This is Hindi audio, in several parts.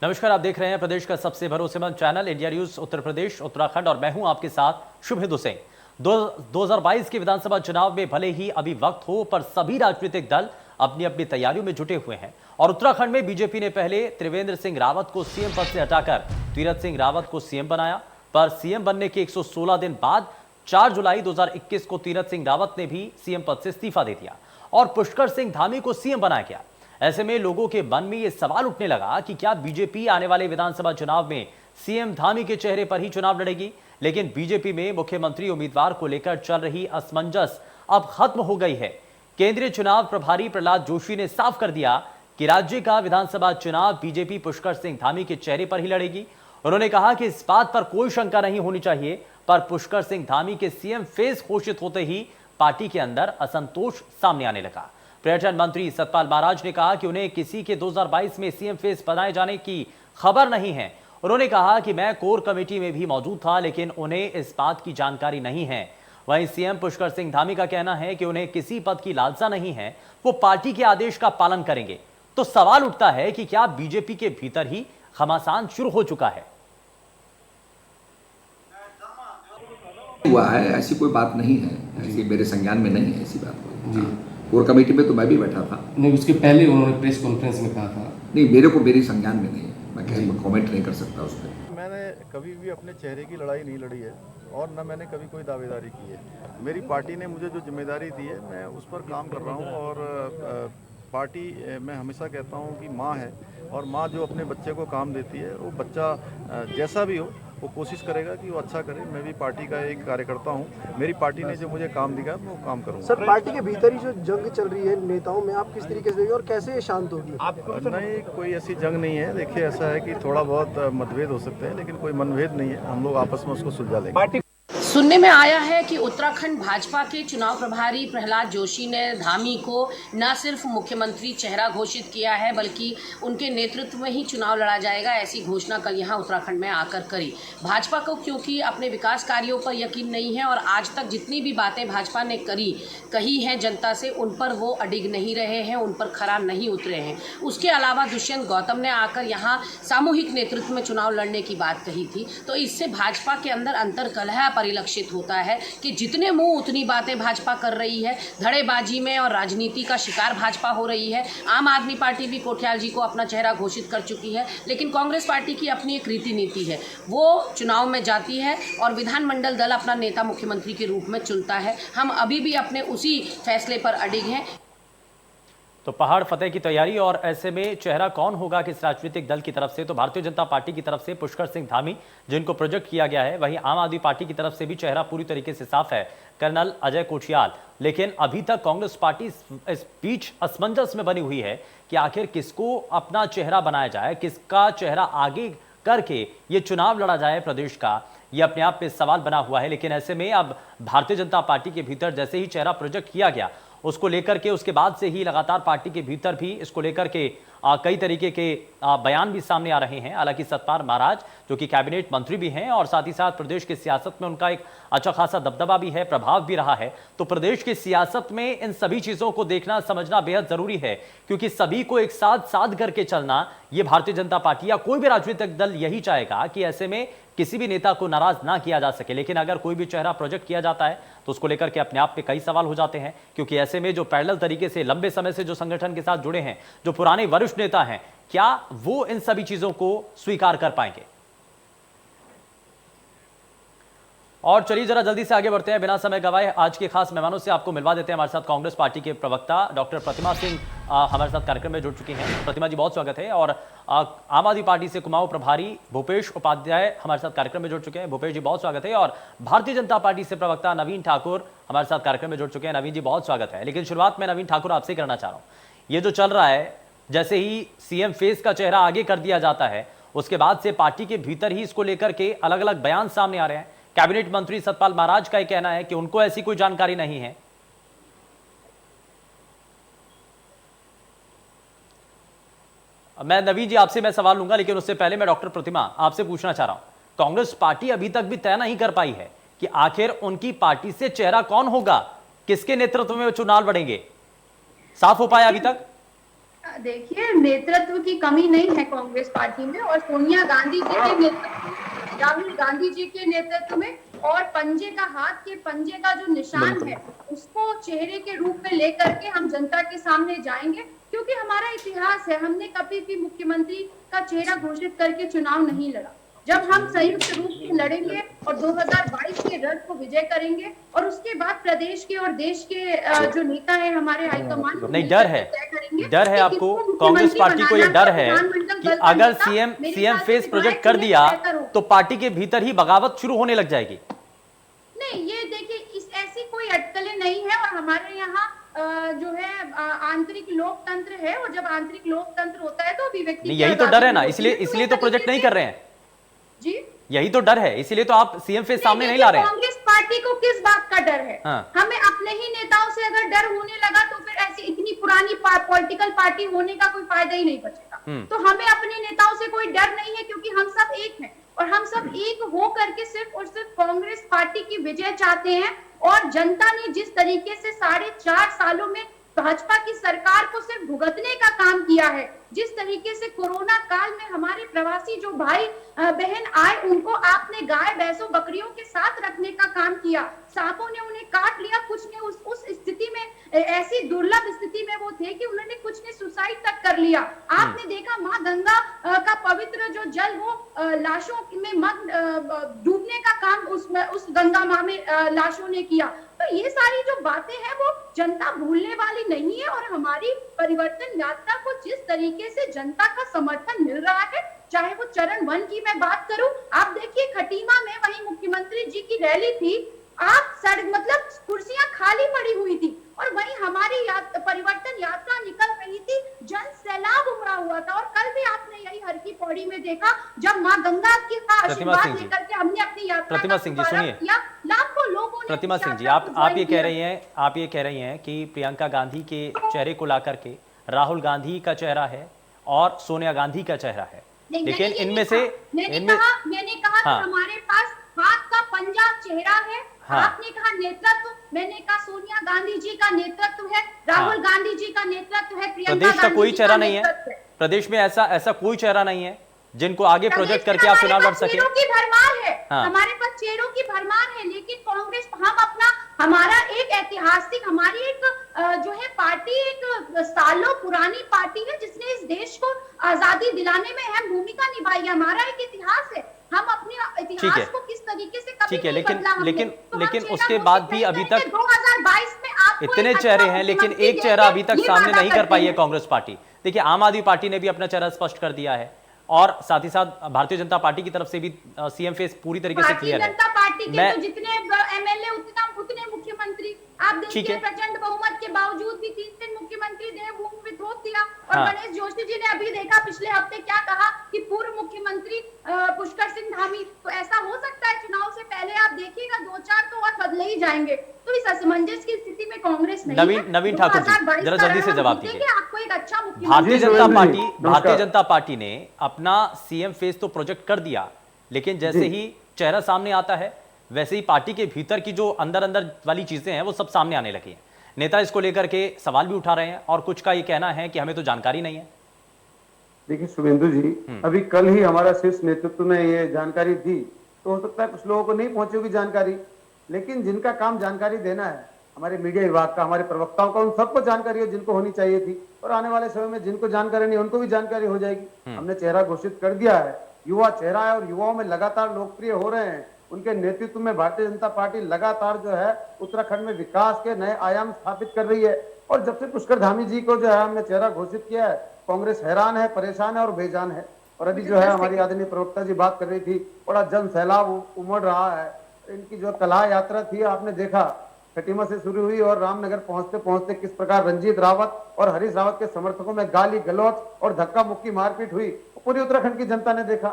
नमस्कार, आप देख रहे हैं प्रदेश का सबसे भरोसेमंद channel India news Uttar Pradesh Uttarakhand और मैं हूं आपके साथ शुभेंदु सिंह। 2022 के विधानसभा चुनाव में भले ही अभी वक्त हो, पर सभी राजनीतिक दल अपनी अपनी तैयारियों में जुटे हुए हैं। और उत्तराखंड में बीजेपी ने पहले त्रिवेंद्र सिंह रावत को सीएम पद से हटाकर तीरथ सिंह रावत को सीएम बनाया, पर सीएम बनने के 116 दिन बाद 4 जुलाई 2021 को तीरथ सिंह रावत ने भी सीएम पद से इस्तीफा दे दिया और पुष्कर सिंह धामी को सीएम बनाया गया। ऐसे में लोगों के मन में यह सवाल उठने लगा कि क्या बीजेपी आने वाले विधानसभा चुनाव में सीएम धामी के चेहरे पर ही चुनाव लड़ेगी। लेकिन बीजेपी में मुख्यमंत्री उम्मीदवार को लेकर चल रही असमंजस अब खत्म हो गई है। केंद्रीय चुनाव प्रभारी प्रहलाद जोशी ने साफ कर दिया कि राज्य का विधानसभा चुनाव बीजेपी पुष्कर सिंह धामी के चेहरे पर ही लड़ेगी। उन्होंने कहा कि इस बात पर कोई शंका नहीं होनी चाहिए, पर पुष्कर सिंह धामी के सीएम फेस घोषित होते ही पार्टी के अंदर असंतोष सामने आने लगा। पर्यटन मंत्री सतपाल महाराज ने कहा कि उन्हें किसी के 2022 में सीएम फेस बनाए जाने की खबर नहीं है। उन्होंने कहा कि मैं कोर कमेटी में भी मौजूद था, लेकिन उन्हें इस बात की जानकारी नहीं है। वहीं सीएम पुष्कर सिंह धामी का कहना है कि उन्हें किसी पद की लालसा नहीं है, वो पार्टी के आदेश का पालन करेंगे। तो सवाल उठता है कि क्या बीजेपी के भीतर ही घमासान शुरू हो चुका है? हुआ है, ऐसी कोई बात नहीं है, ऐसी मेरे संज्ञान में नहीं है ऐसी बात जी। कोर कमेटी में तो मैं भी बैठा था। नहीं, उसके पहले उन्होंने प्रेस कॉन्फ्रेंस में कहा था। नहीं, मेरी संज्ञान में नहीं है, मैं कहीं कमेंट नहीं कर सकता उस पर। मैंने कभी भी अपने चेहरे की लड़ाई नहीं लड़ी है और न मैंने कभी कोई दावेदारी की है। मेरी पार्टी ने मुझे जो जिम्मेदारी दी है मैं उस पर काम कर रहा हूँ। और पार्टी, मैं हमेशा कहता हूँ कि माँ है और माँ जो अपने बच्चे को काम देती है, वो बच्चा जैसा भी हो वो कोशिश करेगा कि वो अच्छा करे। मैं भी पार्टी का एक कार्यकर्ता हूँ, मेरी पार्टी ने जो मुझे काम दिया मैं वो काम करूँगा। सर, पार्टी के भीतर ही जो जंग चल रही है नेताओं में, आप किस तरीके से देखेंगे और कैसे ये शांत होगी? नहीं, कोई ऐसी जंग नहीं है। देखिए, ऐसा है कि थोड़ा बहुत मतभेद हो सकते हैं, लेकिन कोई मनभेद नहीं है। हम लोग आपस में उसको सुलझा लेंगे। सुनने में आया है कि उत्तराखंड भाजपा के चुनाव प्रभारी प्रहलाद जोशी ने धामी को न सिर्फ मुख्यमंत्री चेहरा घोषित किया है, बल्कि उनके नेतृत्व में ही चुनाव लड़ा जाएगा, ऐसी घोषणा कल यहां उत्तराखंड में आकर करी। भाजपा को क्योंकि अपने विकास कार्यों पर यकीन नहीं है और आज तक जितनी भी बातें भाजपा ने कही हैं जनता से, उन पर वो अडिग नहीं रहे हैं, उन पर खरा नहीं उतरे हैं। उसके अलावा दुष्यंत गौतम ने आकर यहाँ सामूहिक नेतृत्व में चुनाव लड़ने की बात कही थी। तो इससे भाजपा के अंदर अंतर्कलह परिलक्षित होता है कि जितने मुंह उतनी बातें भाजपा कर रही है। धड़ेबाजी में और राजनीति का शिकार भाजपा हो रही है। आम आदमी पार्टी भी कोठियाल जी को अपना चेहरा घोषित कर चुकी है, लेकिन कांग्रेस पार्टी की अपनी एक रीति नीति है, वो चुनाव में जाती है और विधानमंडल दल अपना नेता मुख्यमंत्री के रूप में चुनता है। हम अभी भी अपने उसी फैसले पर अडिग हैं। तो पहाड़ फतेह की तैयारी, और ऐसे में चेहरा कौन होगा किस राजनीतिक दल की तरफ से? तो भारतीय जनता पार्टी की तरफ से पुष्कर सिंह धामी, जिनको प्रोजेक्ट किया गया है। वहीं आम आदमी पार्टी की तरफ से भी चेहरा पूरी तरीके से साफ है, कर्नल अजय कोठियाल। लेकिन अभी तक कांग्रेस पार्टी इस बीच असमंजस में बनी हुई है कि आखिर किसको अपना चेहरा बनाया जाए, किसका चेहरा आगे करके ये चुनाव लड़ा जाए प्रदेश का, ये अपने आप में सवाल बना हुआ है। लेकिन ऐसे में अब भारतीय जनता पार्टी के भीतर जैसे ही चेहरा प्रोजेक्ट किया गया, उसको लेकर के उसके बाद से ही लगातार पार्टी के भीतर भी इसको लेकर के कई तरीके के बयान भी सामने आ रहे हैं। हालांकि सतपाल महाराज, जो कि कैबिनेट मंत्री भी हैं और साथ ही साथ प्रदेश की सियासत में उनका एक अच्छा खासा दबदबा भी है, प्रभाव भी रहा है, तो प्रदेश की सियासत में इन सभी चीजों को देखना समझना बेहद जरूरी है, क्योंकि सभी को एक साथ साध करके चलना ये भारतीय जनता पार्टी या कोई भी राजनीतिक दल यही चाहेगा कि ऐसे में किसी भी नेता को नाराज ना किया जा सके। लेकिन अगर कोई भी चेहरा प्रोजेक्ट किया जाता है तो उसको लेकर के अपने आप पे कई सवाल हो जाते हैं, क्योंकि ऐसे में जो पैरेलल तरीके से लंबे समय से जो संगठन के साथ जुड़े हैं, जो पुराने वरिष्ठ नेता हैं, क्या वो इन सभी चीजों को स्वीकार कर पाएंगे? और चलिए जरा जल्दी से आगे बढ़ते हैं, बिना समय गवाए आज के खास मेहमानों से आपको मिलवा देते हैं। हमारे साथ कांग्रेस पार्टी के प्रवक्ता डॉक्टर प्रतिमा सिंह हमारे साथ कार्यक्रम में जुड़ चुकी हैं। प्रतिमा जी, बहुत स्वागत है। और आम आदमी पार्टी से कुमाऊं प्रभारी भूपेश उपाध्याय हमारे साथ कार्यक्रम में जुड़ चुके हैं। भूपेश जी, बहुत स्वागत है। और भारतीय जनता पार्टी से प्रवक्ता नवीन ठाकुर हमारे साथ कार्यक्रम में जुड़ चुके हैं। नवीन जी, बहुत स्वागत है। लेकिन शुरुआत में नवीन ठाकुर आपसे करना चाह रहा हूं, ये जो चल रहा है, जैसे ही सीएम फेस का चेहरा आगे कर दिया जाता है, उसके बाद से पार्टी के भीतर ही इसको लेकर के अलग अलग बयान सामने आ रहे हैं। कैबिनेट मंत्री सतपाल महाराज का यह कहना है कि उनको ऐसी कोई जानकारी नहीं है। मैं नवीन जी आपसे मैं सवाल लूंगा, लेकिन उससे पहले मैं डॉक्टर प्रतिमा आपसे पूछना चाह रहा हूं, कांग्रेस पार्टी अभी तक भी तय नहीं कर पाई है कि आखिर उनकी पार्टी से चेहरा कौन होगा, किसके नेतृत्व में चुनाव लड़ेंगे? साफ हो पाया अभी तक? देखिए, नेतृत्व की कमी नहीं है कांग्रेस पार्टी में, और सोनिया गांधी जी के नेतृत्व, राहुल गांधी जी के नेतृत्व में, और पंजे का, हाथ के पंजे का जो निशान है उसको चेहरे के रूप में लेकर के हम जनता के सामने जाएंगे, क्योंकि हमारा इतिहास है, हमने कभी भी मुख्यमंत्री का चेहरा घोषित करके चुनाव नहीं लड़ा। जब हम संयुक्त रूप से लड़ेंगे और 2022 के रथ को विजय करेंगे, और उसके बाद प्रदेश के और देश के जो नेता है हमारे हाईकमान, नहीं, डर है आपको, कांग्रेस पार्टी को ये डर है कि अगर सीएम फेस प्रोजेक्ट कर दिया तो पार्टी के भीतर ही बगावत शुरू होने लग जाएगी। नहीं, ये देखिए, इस ऐसी कोई अटकलें नहीं है, और हमारे यहाँ जो है आंतरिक लोकतंत्र है, और जब आंतरिक लोकतंत्र होता है तो अभिव्यक्ति, यही तो डर है ना, इसलिए तो प्रोजेक्ट नहीं कर रहे हैं जी, यही तो डर है, इसीलिए तो आप सीएम फेस सामने नहीं ला रहे हैं। कांग्रेस पार्टी को किस बात का डर है? हाँ। हमें अपने ही नेताओं से अगर डर होने लगा तो फिर ऐसी इतनी पुरानी पॉलिटिकल पार्टी होने का कोई फायदा ही नहीं बचेगा। तो हमें अपने नेताओं से कोई डर नहीं है, क्योंकि हम सब एक हैं, और हम सब एक हो करके सिर्फ और सिर्फ कांग्रेस पार्टी की विजय चाहते हैं। और जनता ने जिस तरीके से 4.5 सालों में भाजपा की सरकार को सिर्फ भुगतने का काम किया है, जिस तरीके से कोरोना काल में हमारे प्रवासी जो भाई बहन आए, उनको आपने गाय भैंसों बकरियों के साथ रखने का काम किया, सांपों ने उन्हें काट लिया, कुछ ने उस स्थिति में, ऐसी दुर्लभ स्थिति में वो थे कि उन्होंने कुछ ने सुसाइड तक कर लिया। आपने देखा माँ गंगा का पवित्र जो जल, वो लाशों में डूबने का काम उस गंगा माँ में लाशों ने किया। तो ये सारी जो बातें हैं वो जनता भूलने वाली नहीं है, और हमारी परिवर्तन यात्रा को जिस तरीके से जनता का समर्थन मिल रहा है, चाहे वो चरण 1 की मैं बात करूं, आप देखिए खटीमा में वही मुख्यमंत्री जी की रैली थी, आप मतलब कुर्सियां खाली पड़ी हुई थी, और वहीं हमारी परिवर्तन यात्रा निकल रही थी, जन सैलाब उमड़ा हुआ था। और कल भी आपने यही हर की पौड़ी में देखा, जब माँ गंगा की आशीर्वाद लेकर के हमने अपनी यात्रा प्रतिमा सिंह जी सुनिए, लाखों लोगों ने, प्रतिमा सिंह जी, आप ये कह रही हैं कि प्रियंका गांधी के चेहरे को लाकर के राहुल गांधी का चेहरा है और सोनिया गांधी का चेहरा है, लेकिन इनमें से मैंने कहा कि हमारे पास हाथ का पंजा चेहरा है। आपने कहा नेतृत्व, मैंने कहा सोनिया गांधी जी का नेतृत्व है, राहुल गांधी जी का नेतृत्व है, प्रियंका प्रदेश का कोई चेहरा नहीं है, प्रदेश में ऐसा कोई चेहरा नहीं है जिनको आगे प्रोजेक्ट करके आप चुनाव लड़ सके। चेहरों की भरमार है, हमारे पास चेहरों की भरमार है, लेकिन कांग्रेस, हमारा एक ऐतिहासिक, हमारी एक जो है पार्टी, एक सालों पुरानी पार्टी है, जिसने इस देश को आजादी दिलाने में अहम भूमिका निभाई है। हमारा एक इतिहास है, हम अपने इतिहास को किस तरीके से कभी नहीं बदला हमने। लेकिन उसके बाद भी अभी तक 2022 में आप इतने चेहरे हैं, लेकिन एक चेहरा अभी तक सामने नहीं कर पाई है कांग्रेस पार्टी। देखिए, आम आदमी पार्टी ने भी अपना चेहरा स्पष्ट कर दिया है, और साथ ही साथ भारतीय जनता पार्टी की तरफ से भी सीएम फेस पूरी तरीके से क्लियर है। भारतीय जनता पार्टी के तो जितने एमएलए उतने मुख्यमंत्री, आप देखिए प्रचंड बहुमत के बावजूद भी 3 मुख्यमंत्री देवभूमि में थोप दिया। और गणेश जोशी जी ने अभी देखा पिछले हफ्ते क्या कहा कि पूर्व मुख्यमंत्री पुष्कर सिंह धामी। तो ऐसा हो सकता है चुनाव से पहले आप देखिएगा 2-4 तो और बदले ही जाएंगे। तो इस असमंजस की स्थिति में कांग्रेस नहीं है। नवीन ठाकुर जी, जरा जल्दी से जवाब दीजिए। आपको एक अच्छा भारतीय जनता पार्टी ने अपना सीएम फेस तो प्रोजेक्ट कर दिया, लेकिन जैसे ही चेहरा सामने आता है, वैसे ही पार्टी के भीतर की जो अंदर वाली चीजें हैं वो सब सामने आने लगी हैं। नेता इसको लेकर के सवाल भी उठा रहे हैं, और कुछ का ये कहना है कि हमें तो जानकारी नहीं है। देखिए शुभेंदु जी, अभी कल ही हमारा शीर्ष नेतृत्व ने ये जानकारी दी, तो हो सकता है कुछ लोगों को नहीं पहुंची होगी जानकारी, लेकिन जिनका काम जानकारी देना है, हमारे मीडिया विभाग का, हमारे प्रवक्ताओं का, उन सबको जानकारी है जिनको होनी चाहिए थी। और आने वाले समय में जिनको जानकारी नहीं, उनको भी जानकारी हो जाएगी। हमने चेहरा घोषित कर दिया है, युवा चेहरा है, और युवाओं में लगातार लोकप्रिय हो रहे हैं। उनके नेतृत्व में भारतीय जनता पार्टी लगातार जो है उत्तराखंड में विकास के नए आयाम स्थापित कर रही है। और जब से पुष्कर धामी जी को जो है हमने चेहरा घोषित किया है, कांग्रेस हैरान है, परेशान है और बेजान है। और अभी जो है हमारी आदरणीय प्रवक्ता जी बात कर रही थी, बड़ा जन सैलाब उमड़ रहा है। इनकी जो कला यात्रा थी, आपने देखा खटीमा से शुरू हुई और रामनगर पहुंचते पहुंचते किस प्रकार रंजीत रावत और हरीश रावत के समर्थकों में गाली गलौज और धक्का मुक्की मारपीट हुई, पूरी उत्तराखंड की जनता ने देखा।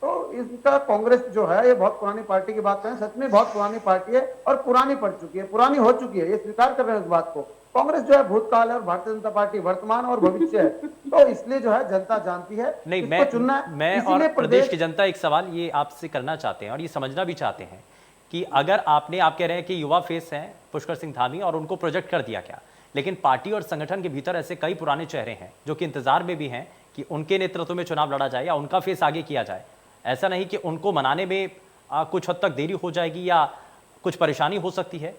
तो इसका कांग्रेस जो है ये बहुत पुरानी पार्टी की बात करें, सच में बहुत पुरानी पार्टी है और पुरानी पड़ चुकी है, पुरानी हो चुकी है, ये स्वीकार कर रहे हैं इस बात को। कांग्रेस जो है भूतकाल है और भारतीय जनता पार्टी वर्तमान और भविष्य है। तो इसलिए जो है जनता जानती है नहीं, मैं और प्रदेश की जनता एक सवाल ये आपसे करना चाहते हैं और ये समझना भी चाहते हैं कि अगर आप कह रहे हैं कि युवा फेस हैं पुष्कर सिंह धामी और उनको प्रोजेक्ट कर दिया क्या, लेकिन पार्टी और संगठन के भीतर ऐसे कई पुराने चेहरे हैं जो कि इंतजार में भी हैं कि उनके नेतृत्व में चुनाव लड़ा जाए या उनका फेस आगे किया जाए। ऐसा नहीं कि उनको मनाने में कुछ हद तक देरी हो जाएगी या कुछ परेशानी हो सकती है।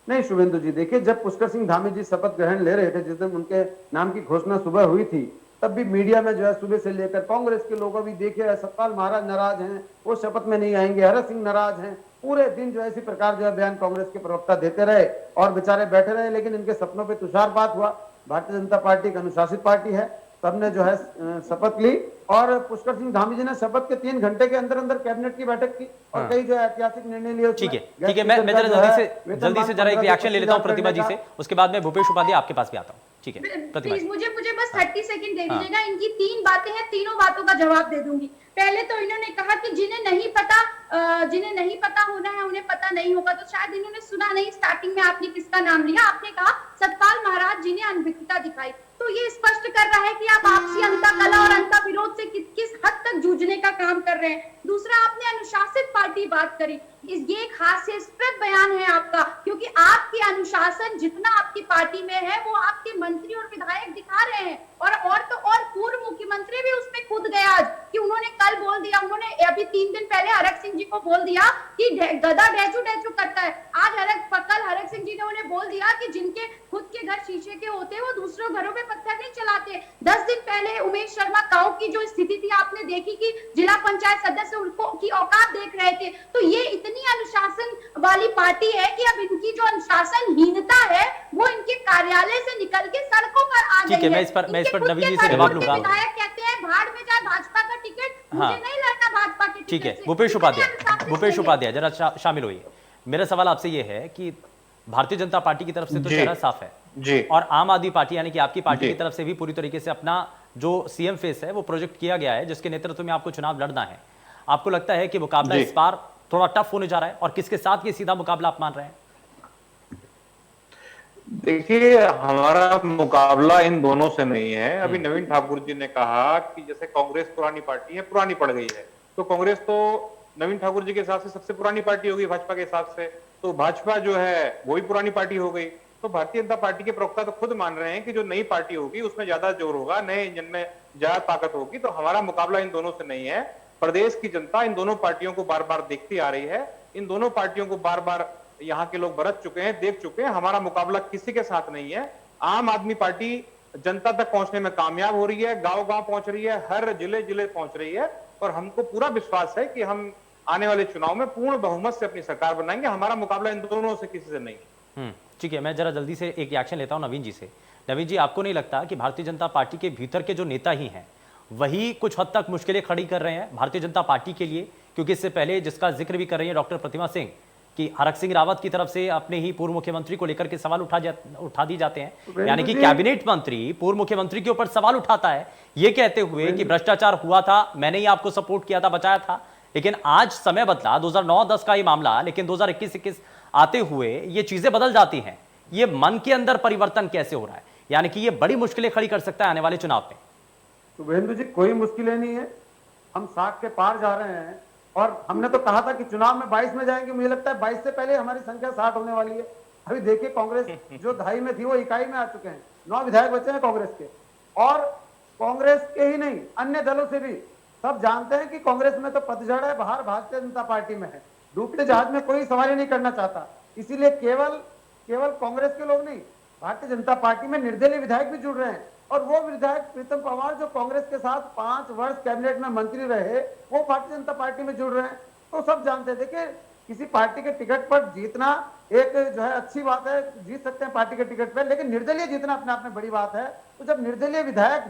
नहीं शुभेंदु जी, देखिए जब पुष्कर सिंह धामी जी शपथ ग्रहण ले रहे थे, जिस दिन उनके नाम की घोषणा सुबह हुई थी, तब भी मीडिया में जो है सुबह से लेकर कांग्रेस के लोग भी देखे सतपाल महाराज नाराज हैं, वो शपथ में नहीं आएंगे, हरक सिंह नाराज हैं, पूरे दिन जो है इसी प्रकार जो है बयान कांग्रेस के प्रवक्ता देते रहे और बेचारे बैठे रहे। लेकिन इनके सपनों पे तुषारपात हुआ। भारतीय जनता पार्टी एक अनुशासित पार्टी है, सबने जो है शपथ ली और पुष्कर सिंह धामी जी ने शपथ के 3 घंटे के अंदर अंदर कैबिनेट की बैठक की और कई जो ऐतिहासिक निर्णय लिए। ठीक है, मैं जरा जल्दी से जरा एक रिएक्शन ले लेता हूं प्रतिभा जी से, उसके बाद मैं भूपेश उपाध्याय आपके पास भी आता हूं। ठीक है प्रतिभा, मुझे बस 30 सेकंड दे दीजिएगा। इनकी 3 बातें हैं, तीनों बातों का जवाब दे दूंगी। पहले तो इन्होंने कहा कि जिन्हें नहीं पता होना है उन्हें पता नहीं होगा, तो शायद इन्होंने सुना नहीं। स्टार्टिंग में आपने किसका नाम लिया? आपने कहा सतपाल महाराज जी ने अनभिज्ञता दिखाई। तो ये स्पष्ट कर रहा है कि आप आपसी अंता कला और अंता विरोध से किस हद तक जूझने का काम कर रहे हैं। दूसरा, आपने अनुशासित पार्टी बात करी, ये एक हास्यास्पद बयान है आपका, क्योंकि आपके अनुशासन जितना आपकी पार्टी में है वो आपके मंत्री और विधायक दिखा रहे हैं। और तो और पूर्व मुख्यमंत्री भी उसमें कूद गए आज कि उन्होंने कल बोल दिया, उन्होंने अभी 3 दिन पहले हरक सिंह जी को बोल दिया कि गधा डैचू करता है। आज कल हरक सिंह जी ने उन्हें बोल दिया कि जिनके खुद के घर शीशे के होते हैं वो दूसरों घरों पे पत्थर नहीं चलाते। 10 दिन पहले उमेश शर्मा गांव की जो स्थिति थी आपने देखी कि जिला पंचायत सदस्य उनको की औकात देख रहे थे। तो ये इतनी अनुशासन वाली पार्टी है कि अब इनकी जो अनुशासनहीनता है वो इनके कार्यालय से निकल के सड़कों पर आ गई है। ठीक है, मैं इस पर नवीन जी से जवाब लूंगा। विधायक कहते हैं भाड़ में जाए भाजपा का टिकट, मुझे नहीं लड़ना भाजपा के टिकट। ठीक है भूपेश उपाध्याय जरा शामिल होइए। मेरा सवाल आपसे ये है कि भारतीय जनता पार्टी की तरफ से तो चेहरा साफ है जी, और आम आदमी पार्टी यानी कि आपकी पार्टी की तरफ से भी पूरी तरीके से अपना जो सीएम फेस है वो प्रोजेक्ट किया गया है, जिसके नेतृत्व में आपको चुनाव लड़ना है। आपको लगता है कि मुकाबला इस बार थोड़ा टफ होने जा रहा है, और किसके साथ ये सीधा मुकाबला आप मान रहे हैं? देखिए, हमारा मुकाबला इन दोनों से नहीं है। अभी नवीन ठाकुर जी ने कहा कि जैसे कांग्रेस पुरानी पार्टी है, पुरानी पड़ गई है, तो कांग्रेस तो नवीन ठाकुर जी के हिसाब से सबसे पुरानी पार्टी होगी भाजपा के हिसाब से, तो भाजपा जो है वही पुरानी पार्टी हो गई। तो भारतीय जनता पार्टी के प्रवक्ता तो खुद मान रहे हैं कि जो नई पार्टी होगी उसमें ज्यादा जोर होगा, नए इंजन में ज्यादा ताकत होगी। तो हमारा मुकाबला इन दोनों से नहीं है। प्रदेश की जनता इन दोनों पार्टियों को बार बार देखती आ रही है, इन दोनों पार्टियों को बार बार यहाँ के लोग बरत चुके हैं, देख चुके हैं। हमारा मुकाबला किसी के साथ नहीं है। आम आदमी पार्टी जनता तक पहुंचने में कामयाब हो रही है, गांव गांव पहुंच रही है, हर जिले पहुंच रही है, और हमको पूरा विश्वास है कि हम आने वाले चुनाव में पूर्ण बहुमत से अपनी सरकार बनाएंगे। हमारा मुकाबला इन दोनों से किसी से नहीं। ठीक है, मैं जरा जल्दी से एक रिएक्शन लेता हूं नवीन जी से। नवीन जी, आपको नहीं लगता कि भारतीय जनता पार्टी के भीतर के जो नेता ही हैं वही कुछ हद तक मुश्किलें खड़ी कर रहे हैं भारतीय जनता पार्टी के लिए? क्योंकि इससे पहले जिसका जिक्र भी कर रही है डॉक्टर प्रतिमा सिंह कि हरक सिंह रावत की तरफ से अपने ही पूर्व मुख्यमंत्री को लेकर के सवाल उठा दिए जाते हैं, यानी कि कैबिनेट मंत्री पूर्व मुख्यमंत्री के ऊपर सवाल उठाता है ये कहते हुए कि भ्रष्टाचार हुआ था, मैंने ही आपको सपोर्ट किया था, बचाया था। लेकिन आज समय बदला, 2009-10 का ये मामला, लेकिन 2021-21 आते हुए ये चीजें बदल जाती हैं। ये मन के अंदर परिवर्तन कैसे हो रहा है? यानी कि ये बड़ी मुश्किलें खड़ी कर सकता है आने वाले चुनाव में। शुभेंदु जी, कोई मुश्किलें नहीं है, हम 60 के पार जा रहे हैं। और हमने तो कहा था कि चुनाव में 22 में जाएंगे, मुझे लगता है 22 से पहले हमारी संख्या 60 होने वाली है। अभी देखिए, कांग्रेस जो 2.5 में थी वो इकाई में आ चुके हैं, 9 विधायक बचे हैं कांग्रेस के। और कांग्रेस के ही नहीं, अन्य दलों से भी सब जानते हैं कि कांग्रेस में तो पतझड़ है, बाहर भारतीय जनता पार्टी में है। डूबते जहाज में कोई सवारी नहीं करना चाहता, इसीलिए केवल कांग्रेस के लोग नहीं, भारतीय जनता पार्टी में निर्दलीय विधायक भी जुड़ रहे हैं। और वो विधायक प्रीतम पवार जो कांग्रेस के साथ 5 वर्ष कैबिनेट में मंत्री रहे, वो भारतीय जनता पार्टी में जुड़ रहे हैं। तो सब जानते हैं। देखिए, किसी पार्टी के टिकट पर जीतना एक जो है अच्छी बात है, जीत सकते हैं पार्टी के टिकट पर, लेकिन निर्दलीय जीतना अपने आप में बड़ी बात है। तो जब निर्दलीय विधायक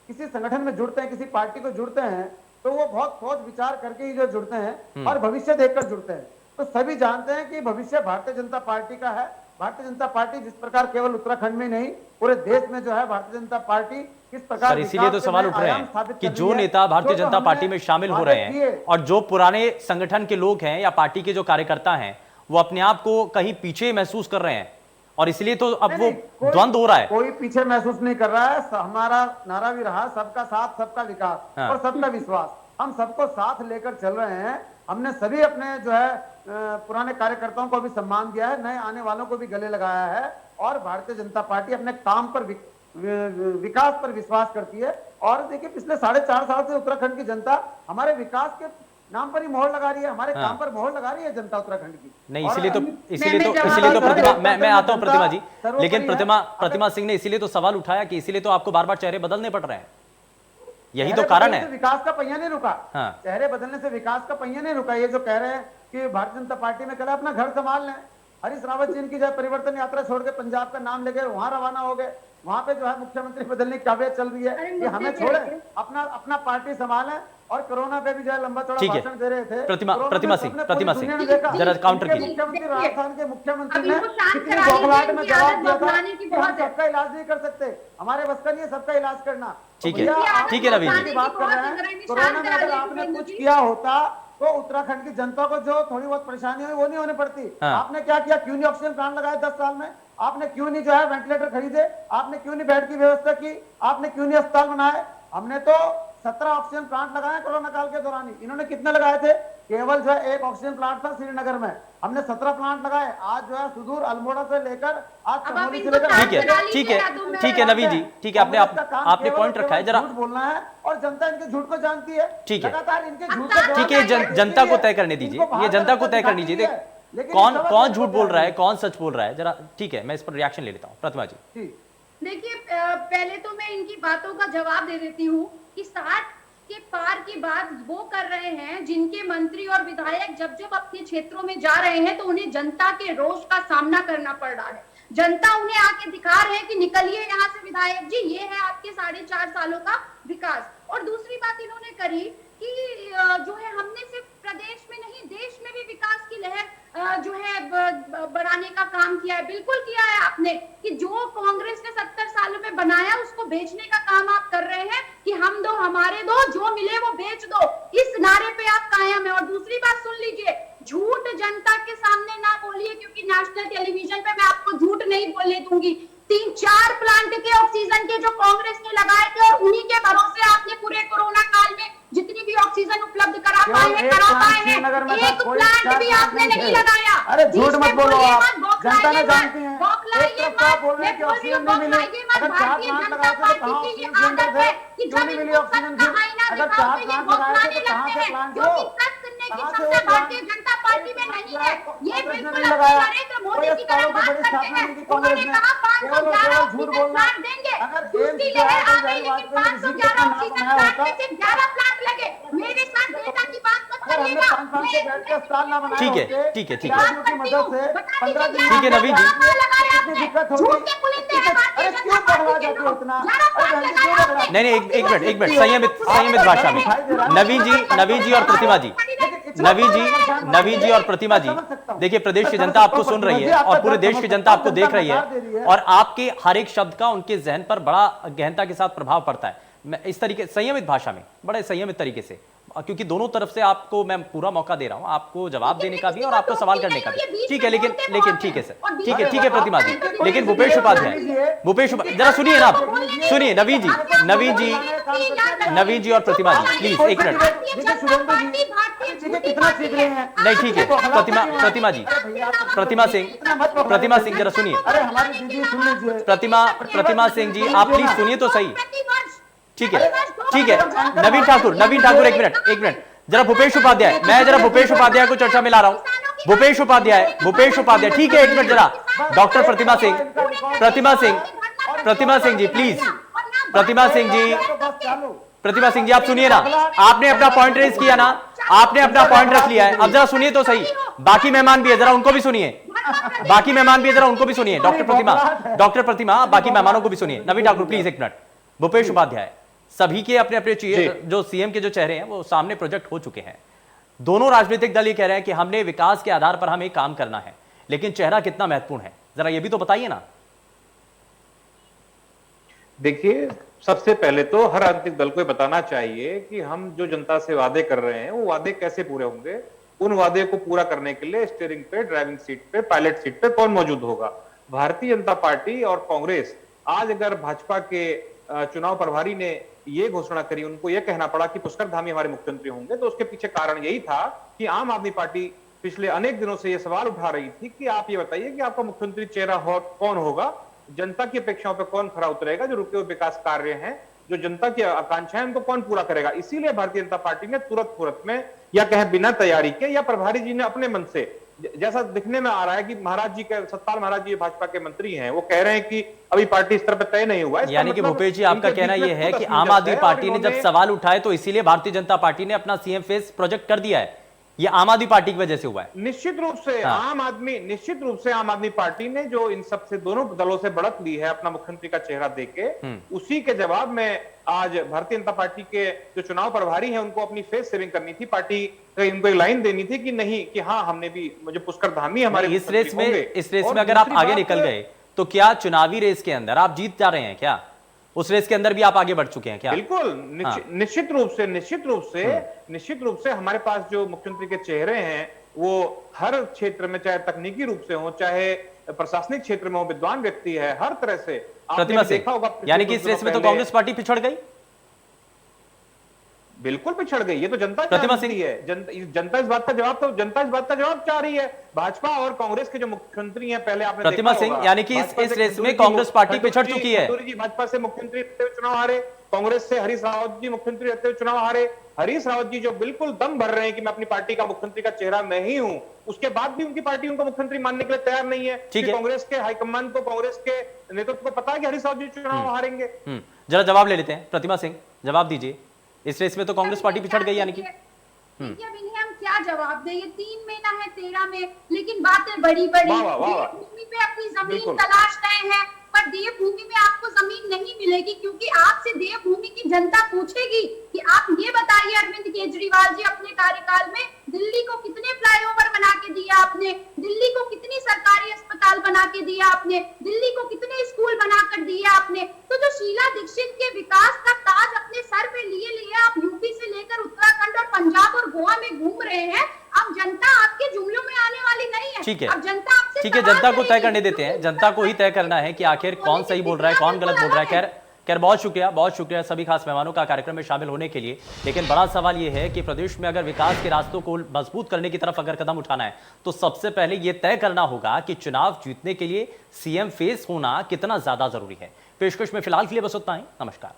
किसी संगठन में जुड़ते हैं, किसी पार्टी को जुड़ते हैं, तो वो बहुत सोच विचार करके ही जो जुड़ते हैं और भविष्य देखकर जुड़ते हैं। तो सभी जानते हैं कि भविष्य भारतीय जनता पार्टी का है। भारतीय जनता पार्टी जिस प्रकार केवल उत्तराखंड में नहीं पूरे देश में जो है भारतीय जनता पार्टी किस प्रकार, इसीलिए तो सवाल उठ रहे हैं कि जो नेता भारतीय जनता पार्टी में शामिल हो रहे हैं और जो पुराने संगठन के लोग हैं या पार्टी के जो कार्यकर्ता हैं, वो अपने आप को कहीं पीछे महसूस कर रहे हैं, और इसलिए तो अब वो द्वंद्व हो रहा है। कोई पीछे महसूस नहीं कर रहा है। हमारा नारा भी रहा, सबका साथ सबका विकास और सबका विश्वास। हम सबको साथ लेकर चल रहे हैं। हमने सभी अपने जो है पुराने कार्यकर्ताओं को भी सम्मान दिया है, नए आने वालों को भी गले लगाया है। और भारतीय जनता पार्टी अपने काम पर विकास पर विश्वास करती है। और देखिए पिछले 4.5 साल से उत्तराखंड की जनता हमारे विकास के नाम पर ही मोहर लगा रही है, हमारे काम पर मोहर लगा रही है जनता उत्तराखंड की। नहीं, और इसीलिए तो मैं प्रतिमा, मैं आता हूं प्रतिमा जी, सर्वोपरि लेकिन है। प्रतिमा सिंह ने इसीलिए तो सवाल उठाया कि इसीलिए तो आपको बार बार चेहरे बदलने पड़ रहे हैं, यही तो चेहरे कारण बदलने है। से विकास का पहिया नहीं रुका। हाँ। चेहरे बदलने से विकास का पहिया नहीं रुका। ये जो कह रहे हैं कि भारतीय जनता पार्टी में कल अपना घर संभाल लें, हरीश रावत जी इनकी जो परिवर्तन यात्रा छोड़ के पंजाब का नाम लेके वहां रवाना हो गए, वहां पे जो है मुख्यमंत्री बदलने की काबिलियत चल रही है कि हमें छोड़े, अपना पार्टी संभालें। और कोरोना पे भी जो है लंबा चौड़ा ठीक है। भाषण दे रहे थे। प्रतिमा सिंह जरा काउंटर कीजिए। मुख्यमंत्री राजस्थान के मुख्यमंत्री अब ने इनको शांत कितनी करा बौखलाहट लीजिए, में इनकी जवाब आदत दिया था बदलाने की कि हम बहुत है। सबका इलाज नहीं कर सकते, हमारे बस का नहीं है सबका इलाज करना। तो ठीक है। भैया, आप ठीक है नवीन जी। की बात कर रहे हैं, कोरोना में अगर आपने कुछ किया होता तो उत्तराखंड की जनता को जो थोड़ी बहुत परेशानी हुई वो नहीं होने पड़ती। हाँ। आपने क्या किया? क्यों नहीं ऑक्सीजन प्लांट लगाया 10 साल में? आपने क्यों नहीं जो है वेंटिलेटर खरीदे? आपने क्यों नहीं बेड की व्यवस्था की? आपने क्यों नहीं अस्पताल बनाए? हमने तो 17 ऑक्सीजन प्लांट लगाए कोरोना काल के दौरान ही। इन्होंने कितने लगाए थे? केवल जो है 1 ऑक्सीजन प्लांट था श्रीनगर में, हमने 17 प्लांट लगाए। आज जो है सुदूर अल्मोड़ा से लेकर आज चमोली से लेकर ठीक है नवीन जी, ठीक है, आपने पॉइंट रखा है, जरा झूठ बोलना है और जनता इनके झूठ को जानती है। ठीक है। लगातार इनके झूठ को ठीक है, जनता को तय करने दीजिए, ये जनता को तय करनी चाहिए। कौन झूठ बोल रहा है, कौन सच बोल रहा है, जरा ठीक है, मैं इस पर रिएक्शन ले लेता हूँ। प्रतिमा जी। देखिए, पहले तो मैं इनकी बातों का जवाब दे देती हूँ कि 60 के पार की बात वो कर रहे हैं जिनके मंत्री और विधायक जब जब अपने क्षेत्रों में जा रहे हैं तो उन्हें जनता के रोष का सामना करना पड़ रहा है। जनता उन्हें आके दिखा रहे हैं कि निकलिए यहाँ से विधायक जी, ये है आपके 4.5 सालों का विकास। और दूसरी बात इन्होंने करी कि जो है हमने सिर्फ प्रदेश में नहीं देश में भी विकास की लहर जो है बढ़ाने का काम किया है। बिल्कुल किया है आपने कि जो कांग्रेस ने 70 सालों में बनाया उसको बेचने का काम आप कर रहे हैं कि हम दो हमारे दो, जो मिले वो बेच दो, इस नारे पे आप कायम है। और दूसरी बात सुन लीजिए, झूठ जनता के सामने ना बोलिए, क्योंकि नेशनल टेलीविजन पे मैं आपको झूठ नहीं बोलने दूंगी। 3-4 प्लांट के ऑक्सीजन के जो कांग्रेस ने लगाए थे और उन्हीं के भरोसे आपने पूरे कोरोना काल में जितनी भी ऑक्सीजन उपलब्ध करा पाए हैं एक प्लांट भी आपने नहीं लगाया। अरे झूठ मत बोलो आप, जनता ने जानती है। बौखलाइए मत, मैं बोल रही हूँ बौखलाइए मत। भारतीय जनता पार्टी की ये आदत है कि जब इनको सच का आईना दिखाओ तो ये बौखलाने लगते हैं, जो कि सच करने की क्षमता भारतीय जनता पार्टी में नहीं है। ये बिल्कुल नरेंद्र मोदी की तरह बात करते हैं। उन्होंने कहा 511 ऑक्सीजन प्लांट देंगे, दूसरी लहर आ गई लेकिन 511 ऑक्सीजन प्लांट में सिर्फ 11 प्लांट लगे। मेरे साथ डेटा की बात मत करिएगा। ठीक है, ठीक है, ठीक है, की मदद से 15 दिन ठीक है नवीन जी। नहीं नहीं, एक मिनट संयमित भाषा में। नवीन जी और प्रतिमा जी, नवीन जी और प्रतिमा जी, देखिए प्रदेश की जनता आपको सुन रही है और पूरे देश की जनता आपको देख रही है और आपके हर एक शब्द का उनके जहन पर बड़ा गहनता के साथ प्रभाव पड़ता है। मैं इस तरीके संयमित भाषा में, बड़े संयमित तरीके से, क्योंकि दोनों तरफ से आपको मैं पूरा मौका दे रहा हूं, आपको जवाब देने का भी और आपको सवाल करने का भी। ठीक है, लेकिन ठीक है सर, ठीक है प्रतिमा जी, लेकिन भूपेश उपाध्याय, जरा सुनिए ना, आप सुनिए। नवीन जी और प्रतिमा जी प्लीज एक मिनट। नहीं ठीक है, प्रतिमा सिंह जरा सुनिए। प्रतिमा सिंह जी आप प्लीज सुनिए तो सही। ठीक है नवीन ठाकुर एक मिनट जरा भूपेश उपाध्याय, मैं जरा भूपेश उपाध्याय को चर्चा में ला रहा हूं। भूपेश उपाध्याय ठीक है, एक मिनट जरा। Doctor Pratima Singh ji please. प्रतिमा सिंह जी आप सुनिए ना, आपने अपना पॉइंट रेज किया ना, आपने अपना पॉइंट रख लिया है, अब जरा सुनिए तो सही। बाकी मेहमान भी है, जरा उनको भी सुनिए। डॉक्टर प्रतिमा बाकी मेहमानों को भी सुनिए। नवीन ठाकुर प्लीज एक मिनट। भूपेश उपाध्याय, सभी के अपने अपने जो सीएम के जो चेहरे हैं वो सामने प्रोजेक्ट हो चुके हैं। दोनों राजनीतिक दल ये कह रहे हैं कि हमने विकास के आधार पर हमें काम करना है, लेकिन चेहरा कितना महत्वपूर्ण है, जरा ये भी तो बताइए ना। देखिए, सबसे पहले तो हर राजनीतिक दल को बताना चाहिए कि हम जो जनता से वादे कर रहे हैं वो वादे कैसे पूरे होंगे। उन वादे को पूरा करने के लिए स्टीयरिंग पे, ड्राइविंग सीट पे, पायलट सीट पे कौन मौजूद होगा। भारतीय जनता पार्टी और कांग्रेस, आज अगर भाजपा के चुनाव प्रभारी ने ये घोषणा करी, उनको ये कहना पड़ा कि पुष्कर धामी हमारे मुख्यमंत्री होंगे, तो उसके पीछे कारण यही था कि आम आदमी पार्टी पिछले अनेक दिनों से ये सवाल उठा रही थी कि आप ये बताइए कि आपका मुख्यमंत्री चेहरा कौन होगा, जनता की अपेक्षाओं पर कौन खरा उतरेगा, जो रुके हुए विकास कार्य हैं, जो जनता की आकांक्षाएं उनको कौन पूरा करेगा। इसीलिए भारतीय जनता पार्टी ने तुरंत में या कहे बिना तैयारी के या प्रभारी जी ने अपने मन से, जैसा दिखने में आ रहा है कि महाराज जी के सत्तार महाराज जी भाजपा के मंत्री हैं, वो कह रहे हैं कि अभी पार्टी स्तर पर तय नहीं हुआ है। यानी कि भूपेश जी आपका कहना यह है कि आम आदमी पार्टी ने जब सवाल उठाए तो इसीलिए भारतीय जनता पार्टी ने अपना सीएम फेस प्रोजेक्ट कर दिया है, ये आम आदमी पार्टी की वजह से हुआ है। निश्चित रूप से आम आदमी पार्टी ने जो इन सब से दोनों दलों से बढ़त ली है अपना मुख्यमंत्री का चेहरा देके, उसी के जवाब में आज भारतीय जनता पार्टी के जो चुनाव प्रभारी हैं उनको अपनी फेस सेविंग करनी थी। पार्टी इनको एक लाइन देनी थी कि नहीं, कि हाँ हमने भी, मुझे पुष्कर धामी हमारे इस रेस में अगर आप आगे निकल गए तो क्या चुनावी रेस के अंदर आप जीत जा रहे हैं क्या? उस रेस के अंदर भी आप आगे बढ़ चुके हैं क्या? बिल्कुल, निश्चित रूप से हमारे पास जो मुख्यमंत्री के चेहरे हैं वो हर क्षेत्र में, चाहे तकनीकी रूप से हो, चाहे प्रशासनिक क्षेत्र में हो, विद्वान व्यक्ति है हर तरह से। प्रतिमा सिंह, यानी कि इस रेस में तो कांग्रेस पार्टी पिछड़ गई, बिल्कुल पिछड़ गई, ये तो जनता चाहती है। जनता इस बात का जवाब चाह रही है। भाजपा और कांग्रेस के जो मुख्यमंत्री हैं, पहले आपने प्रतिमा सिंह, यानी कि इस रेस में कांग्रेस पार्टी पिछड़ चुकी है। जी भाजपा से मुख्यमंत्री रहते हुए चुनाव हारे, कांग्रेस से हरीश रावत जी मुख्यमंत्री रहते हुए चुनाव हारे। हरीश रावत जी जो बिल्कुल दम भर रहे हैं कि मैं अपनी पार्टी का मुख्यमंत्री का चेहरा मैं ही हूं, उसके बाद भी उनकी पार्टी उनको मुख्यमंत्री मानने के लिए तैयार नहीं है। कांग्रेस के हाईकमान को, कांग्रेस के नेतृत्व को पता है कि हरीश रावत जी चुनाव हारेंगे। जरा जवाब ले लेते हैं, प्रतिमा सिंह जवाब दीजिए, इस रेस में तो कांग्रेस पार्टी पिछड़ गई, यानी कि हम क्या जवाब दें? ये 3 महीना है 13 में, लेकिन बातें बड़ी देवभूमि पे अपनी जमीन तलाश रहे हैं, पर देवभूमि में आपको जमीन नहीं मिलेगी, क्योंकि आपसे देवभूमि की जनता पूछेगी कि आप ये बताइए अरविंद केजरीवाल जी, अपने कार्यकाल में दिल्ली को कितने फ्लाईओवर बना के दिया आपने, दिल्ली को कितनी सरकारी अस्पताल बना के दिया आपने, दिल्ली को कितने स्कूल बनाकर दिया आपने। तो जो शीला दीक्षित के विकास का ताज अपने सर पे लिए आप यूपी से लेकर उत्तराखंड और पंजाब और गोवा में घूम रहे हैं, अब जनता आपके जुमलों में आने वाली नहीं है। ठीक है, अब जनता आपसे ठीक है, जनता को तय करने देते हैं, जनता को ही तय करना है कि आखिर कौन सही बोल रहा है, कौन गलत बोल रहा है। खैर बहुत शुक्रिया सभी खास मेहमानों का कार्यक्रम में शामिल होने के लिए। लेकिन बड़ा सवाल यह है कि प्रदेश में अगर विकास के रास्तों को मजबूत करने की तरफ अगर कदम उठाना है तो सबसे पहले यह तय करना होगा कि चुनाव जीतने के लिए सीएम फेस होना कितना ज्यादा जरूरी है। पेशकश में फिलहाल के लिए बस उतना ही। नमस्कार।